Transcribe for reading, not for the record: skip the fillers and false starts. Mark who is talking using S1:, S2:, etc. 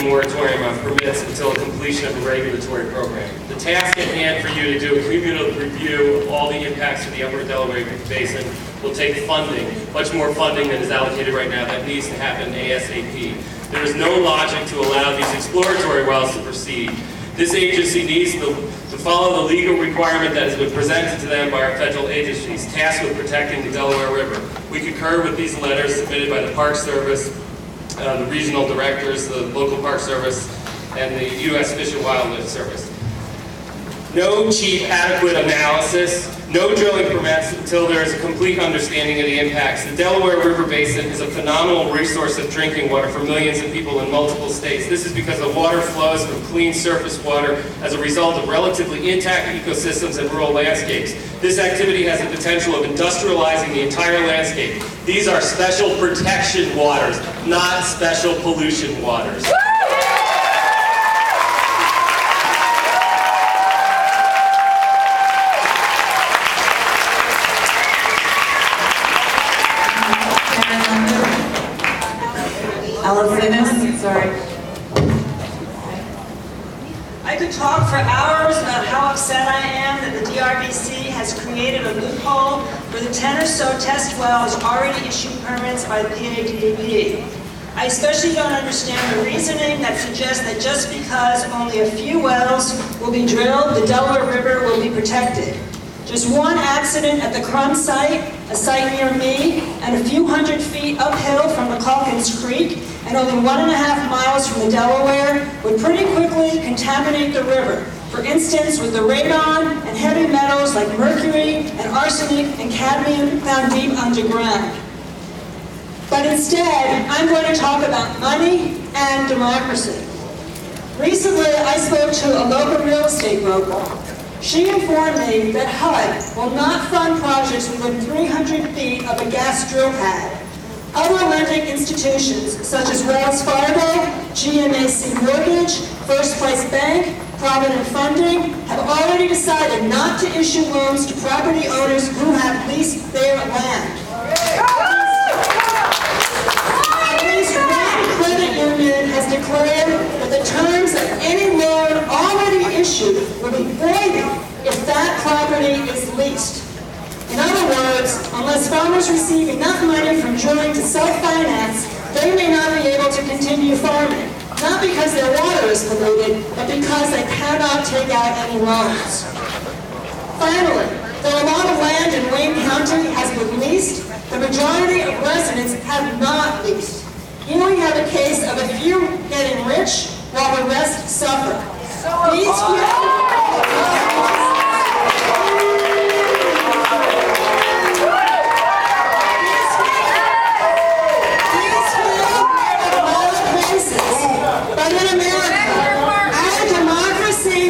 S1: a moratorium on permits until the completion of a regulatory program. The task at hand for you to do a cumulative review of all the impacts of the Upper Delaware Basin will take funding, much more funding than is allocated right now. That needs to happen ASAP. There is no logic to allow these exploratory wells to proceed. This agency needs to follow the legal requirement that has been presented to them by our federal agencies, tasked with protecting the Delaware River. We concur with these letters submitted by the Park Service, the regional directors, the local Park Service, and the U.S. Fish and Wildlife Service. No cheap, adequate analysis, no drilling permits until there is a complete understanding of the impacts. The Delaware River Basin is a phenomenal resource of drinking water for millions of people in multiple states. This is because the water flows from clean surface water as a result of relatively intact ecosystems and rural landscapes. This activity has the potential of industrializing the entire landscape. These are special protection waters, not special pollution waters.
S2: Sorry. I could talk for hours about how upset I am that the DRBC has created a loophole for the 10 or so test wells already issued permits by the PADP. I especially don't understand the reasoning that suggests that just because only a few wells will be drilled, the Delaware River will be protected. Just one accident at the Crum site, a site near me, and a few hundred feet uphill from the Calkins Creek, and only 1.5 miles from the Delaware, would pretty quickly contaminate the river. For instance, with the radon and heavy metals like mercury and arsenic and cadmium found deep underground. But instead, I'm going to talk about money and democracy. Recently, I spoke to a local real estate broker. She informed me that HUD will not fund projects within 300 feet of a gas drill pad. Other lending institutions, such as Wells Fargo, GMAC Mortgage, First Place Bank, Provident Funding, have already decided not to issue loans to property owners who have leased their land. At least one credit union has declared that the terms of any loan already issued will be voided if that property is leased. In other words, unless farmers receive enough money from drilling to self-finance, they may not be able to continue farming. Not because their water is polluted, but because they cannot take out any loans. Finally, though a lot of land in Wayne County has been leased, the majority of residents have not leased. Here we have a case of a few getting rich while the rest suffer. These but in America, our democracy